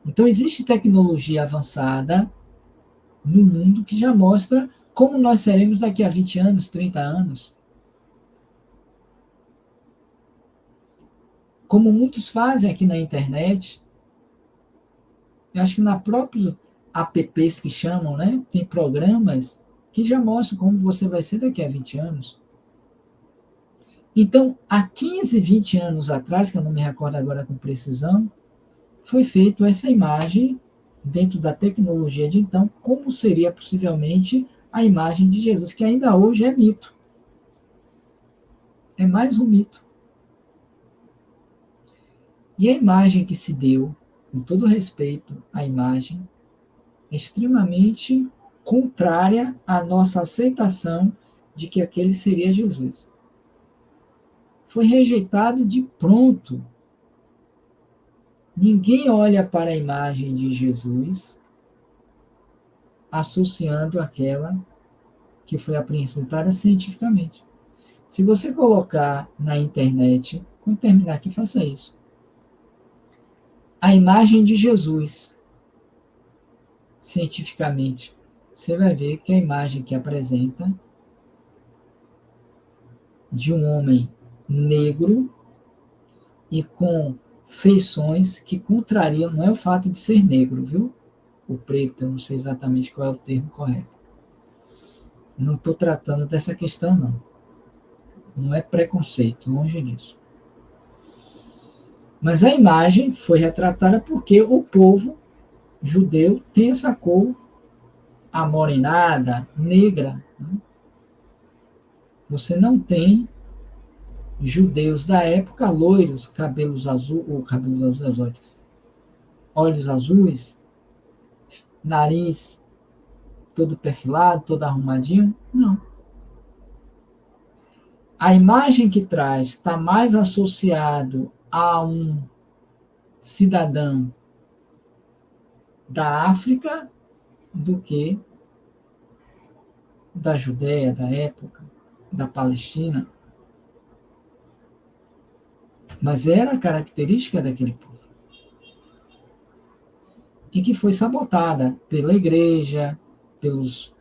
Então, existe tecnologia avançada no mundo que já mostra como nós seremos daqui a 20 anos, 30 anos. Como muitos fazem aqui na internet, eu acho que na próprios apps que chamam, né, tem programas que já mostram como você vai ser daqui a 20 anos. Então, há 15, 20 anos atrás, que eu não me recordo agora com precisão, foi feita essa imagem dentro da tecnologia de então, como seria possivelmente a imagem de Jesus, que ainda hoje é mito. É mais um mito. E a imagem que se deu, com todo respeito à imagem, é extremamente contrária à nossa aceitação de que aquele seria Jesus. Foi rejeitado de pronto. Ninguém olha para a imagem de Jesus associando aquela que foi apresentada cientificamente. Se você colocar na internet, quando terminar aqui, faça isso. A imagem de Jesus, cientificamente, você vai ver que a imagem que apresenta de um homem negro e com feições que contrariam, não é o fato de ser negro, viu? O preto, eu não sei exatamente qual é o termo correto. Não estou tratando dessa questão, não. Não é preconceito, longe disso. Mas a imagem foi retratada porque o povo judeu tem essa cor amorenada, negra. Né? Você não tem judeus da época loiros, cabelos azuis, ou cabelos azuis, olhos azuis, nariz todo perfilado, todo arrumadinho. Não. A imagem que traz está mais associado a um cidadão da África do que da Judéia da época, da Palestina. Mas era a característica daquele povo. E que foi sabotada pela igreja, pelos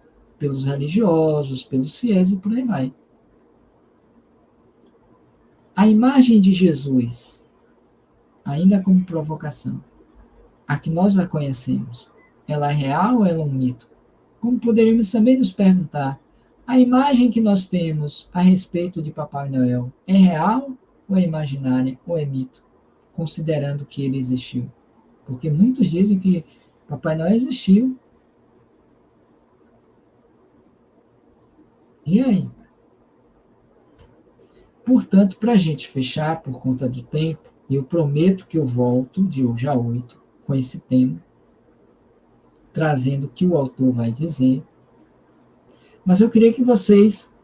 religiosos, pelos fiéis e por aí vai. A imagem de Jesus, ainda como provocação, a que nós a conhecemos, ela é real ou ela é um mito? Como poderíamos também nos perguntar, a imagem que nós temos a respeito de Papai Noel é real ou é imaginária ou é mito, considerando que ele existiu? Porque muitos dizem que Papai Noel existiu. E aí? Portanto, para a gente fechar, por conta do tempo, eu prometo que eu volto de hoje a 8, com esse tema, trazendo o que o autor vai dizer. Mas eu queria que vocês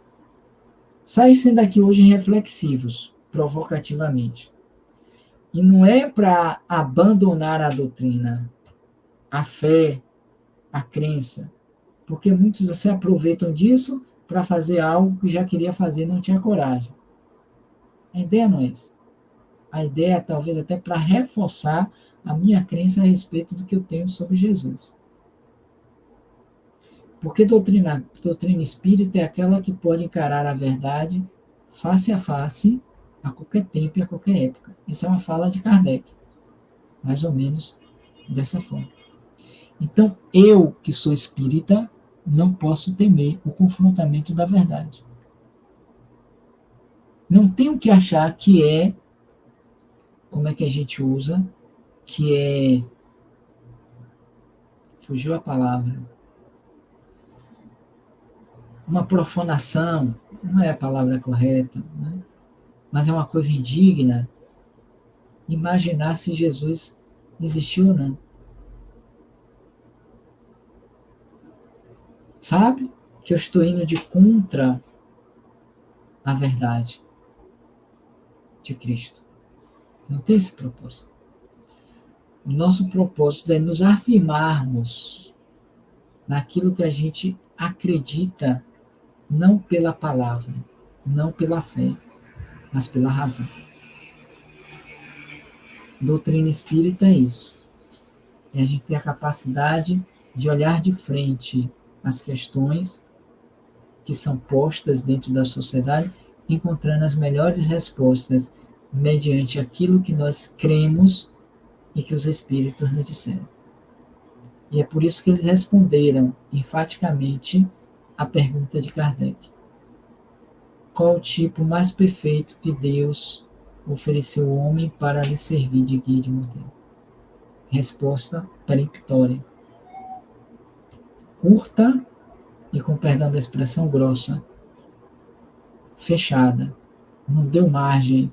saíssem daqui hoje reflexivos, provocativamente. E não é para abandonar a doutrina, a fé, a crença, porque muitos se aproveitam disso para fazer algo que já queria fazer e não tinha coragem. A ideia não é essa. A ideia é talvez até para reforçar a minha crença a respeito do que eu tenho sobre Jesus. Porque doutrina espírita é aquela que pode encarar a verdade face a face, a qualquer tempo e a qualquer época. Isso é uma fala de Kardec, mais ou menos dessa forma. Então, eu, que sou espírita, não posso temer o confrontamento da verdade. Não tenho que achar que é, como é que a gente usa, que é, fugiu a palavra, uma profanação, não é a palavra correta, né? Mas é uma coisa indigna imaginar se Jesus existiu ou não. Sabe? Que eu estou indo de contra a verdade de Cristo. Não tem esse propósito. O nosso propósito é nos afirmarmos naquilo que a gente acredita, não pela palavra, não pela fé, mas pela razão. Doutrina espírita é isso. É a gente ter a capacidade de olhar de frente as questões que são postas dentro da sociedade, encontrando as melhores respostas mediante aquilo que nós cremos e que os espíritos nos disseram. E é por isso que eles responderam enfaticamente a pergunta de Kardec: qual o tipo mais perfeito que Deus ofereceu ao homem para lhe servir de guia e de modelo? Resposta peremptória, curta e, com perdão da expressão, grossa, fechada, não deu margem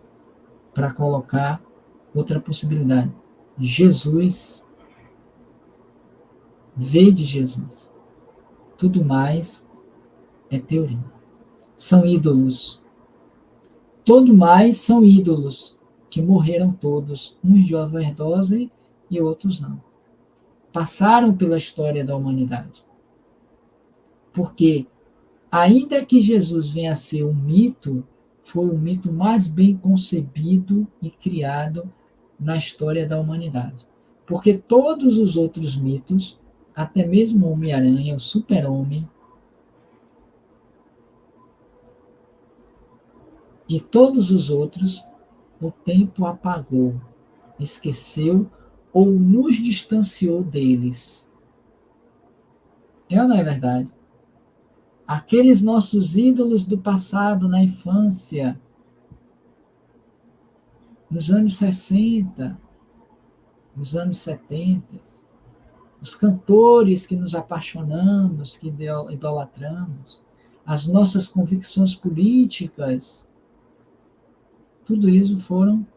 para colocar outra possibilidade. Jesus, veio de Jesus. Tudo mais é teoria. São ídolos. Todo mais são ídolos, que morreram todos, uns de overdose e outros não. Passaram pela história da humanidade. Porque, ainda que Jesus venha a ser um mito, foi o mito mais bem concebido e criado na história da humanidade. Porque todos os outros mitos, até mesmo o Homem-Aranha, o Super-Homem, e todos os outros, o tempo apagou, esqueceu ou nos distanciou deles. É ou não é verdade? Aqueles nossos ídolos do passado, na infância, nos anos 60, nos anos 70, os cantores que nos apaixonamos, que idolatramos, as nossas convicções políticas, tudo isso foram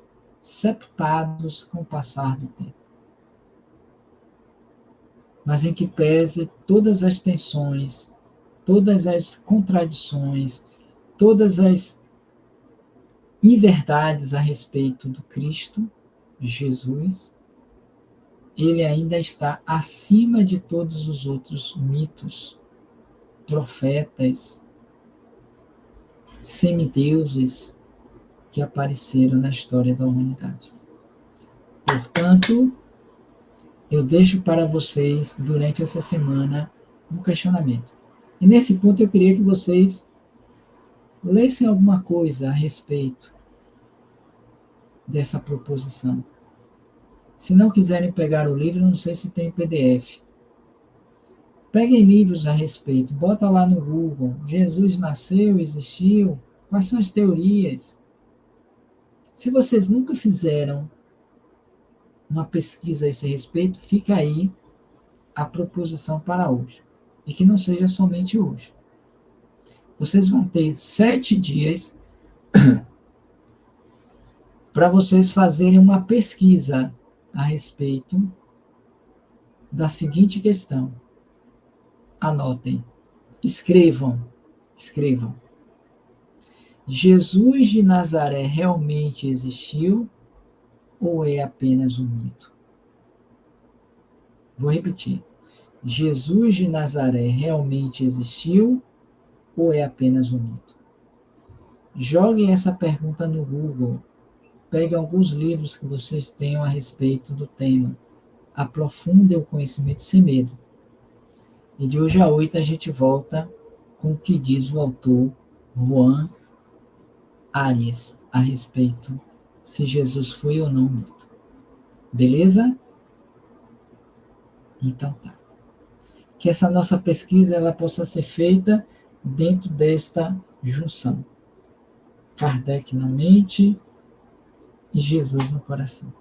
sepultados com o passar do tempo. Mas em que pese todas as tensões, todas as contradições, todas as inverdades a respeito do Cristo, Jesus, ele ainda está acima de todos os outros mitos, profetas, semideuses que apareceram na história da humanidade. Portanto, eu deixo para vocês, durante essa semana, um questionamento. E nesse ponto eu queria que vocês lessem alguma coisa a respeito dessa proposição. Se não quiserem pegar o livro, não sei se tem PDF. Peguem livros a respeito, bota lá no Google, Jesus nasceu, existiu, quais são as teorias? Se vocês nunca fizeram uma pesquisa a esse respeito, fica aí a proposição para hoje. E que não seja somente hoje. Vocês vão ter 7 dias para vocês fazerem uma pesquisa a respeito da seguinte questão. Anotem, escrevam. Jesus de Nazaré realmente existiu ou é apenas um mito? Vou repetir. Jesus de Nazaré realmente existiu ou é apenas um mito? Joguem essa pergunta no Google. Peguem alguns livros que vocês tenham a respeito do tema. Aprofundem o conhecimento sem medo. E de hoje a 8 a gente volta com o que diz o autor Juan Arias a respeito se Jesus foi ou não mito. Beleza? Então tá. Que essa nossa pesquisa ela possa ser feita dentro desta junção. Kardec na mente e Jesus no coração.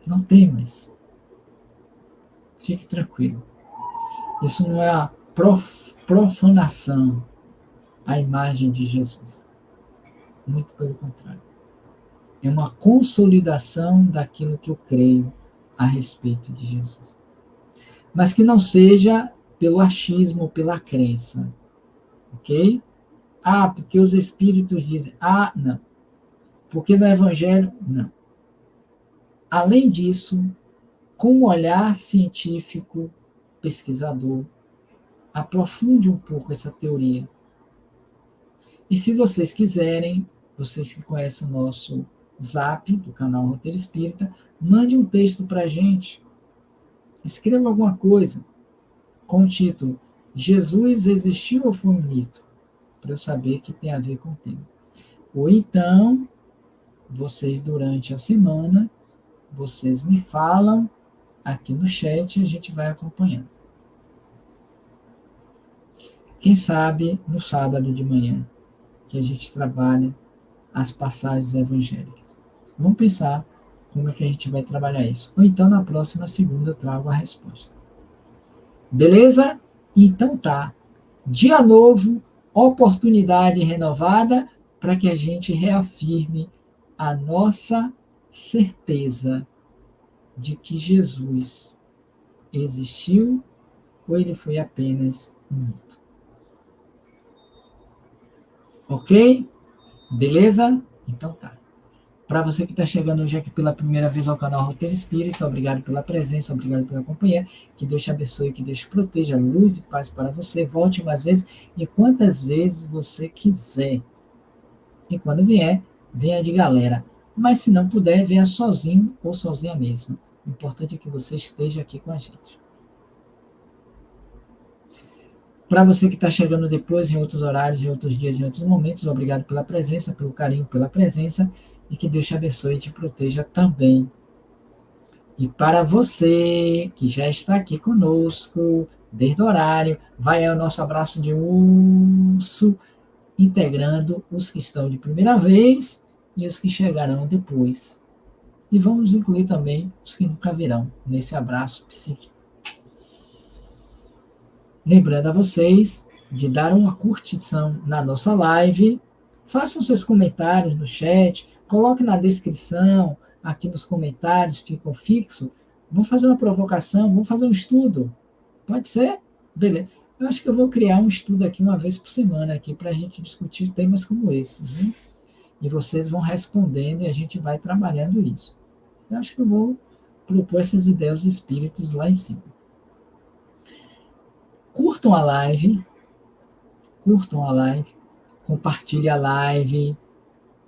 Não tem mais. Fique tranquilo. Isso não é a profanação à imagem de Jesus. Muito pelo contrário. É uma consolidação daquilo que eu creio a respeito de Jesus. Mas que não seja pelo achismo ou pela crença. Ok? Ah, porque os espíritos dizem. Ah, não. Porque no Evangelho, não. Além disso, com um olhar científico, pesquisador, aprofunde um pouco essa teoria. E se vocês quiserem, vocês que conhecem o nosso Zap, do canal Roteiro Espírita, mande um texto para a gente. Escreva alguma coisa com o título Jesus existiu ou foi um mito? Para eu saber que tem a ver com o tema. Ou então, vocês durante a semana, vocês me falam aqui no chat e a gente vai acompanhando. Quem sabe no sábado de manhã, que a gente trabalha as passagens evangélicas. Vamos pensar como é que a gente vai trabalhar isso. Ou então na próxima segunda eu trago a resposta. Beleza? Então tá. Dia novo, oportunidade renovada para que a gente reafirme a nossa certeza de que Jesus existiu ou ele foi apenas um mito. Ok? Beleza? Então tá. Para você que está chegando hoje aqui pela primeira vez ao canal Roteiro Espírita, obrigado pela presença, obrigado pela companhia. Que Deus te abençoe, que Deus te proteja, luz e paz para você. Volte mais vezes e quantas vezes você quiser. E quando vier, venha de galera. Mas se não puder, venha sozinho ou sozinha mesmo. O importante é que você esteja aqui com a gente. Para você que está chegando depois, em outros horários, em outros dias, em outros momentos, obrigado pela presença, pelo carinho, pela presença. E que Deus te abençoe e te proteja também. E para você que já está aqui conosco, desde o horário, vai ao nosso abraço de urso, integrando os que estão de primeira vez e os que chegarão depois. E vamos incluir também os que nunca virão nesse abraço psíquico. Lembrando a vocês de dar uma curtição na nossa live, façam seus comentários no chat, coloque na descrição, aqui nos comentários, ficam fixos. Vamos fazer uma provocação, vamos fazer um estudo. Pode ser? Beleza. Eu acho que eu vou criar um estudo aqui uma vez por semana aqui para a gente discutir temas como esses. Né? E vocês vão respondendo e a gente vai trabalhando isso. Eu acho que eu vou propor essas ideias dos espíritos lá em cima. Curtam a live, compartilhem a live,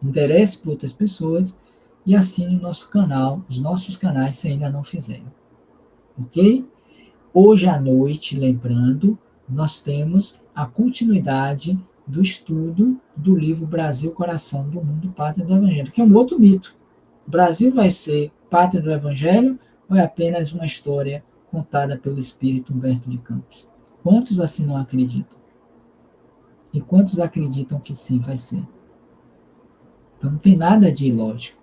interesse por outras pessoas e assine o nosso canal, os nossos canais se ainda não fizeram. Ok? Hoje à noite, lembrando, nós temos a continuidade do estudo do livro Brasil, Coração do Mundo, Pátria do Evangelho, que é um outro mito. O Brasil vai ser pátria do Evangelho ou é apenas uma história contada pelo espírito Humberto de Campos? Quantos assim não acreditam? E quantos acreditam que sim, vai ser? Então não tem nada de ilógico.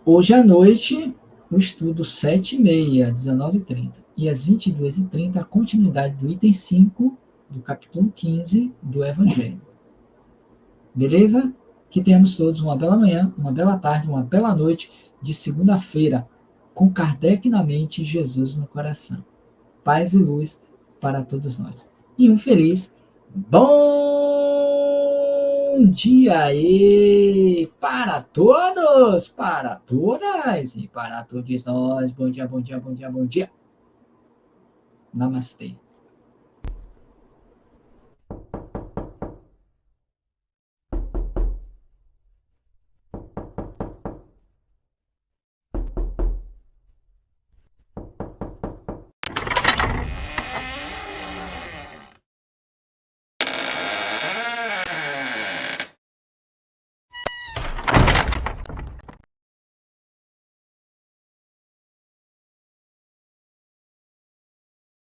Hoje à noite, o estudo 7h30, 19h30. E às 22h30, a continuidade do item 5 do capítulo 15 do Evangelho. Beleza? Que tenhamos todos uma bela manhã, uma bela tarde, uma bela noite de segunda-feira, com Kardec na mente e Jesus no coração. Paz e luz para todos nós. E um feliz bom dia aí para todos, para todas e para todos nós. Bom dia, bom dia, bom dia, bom dia. Namastê.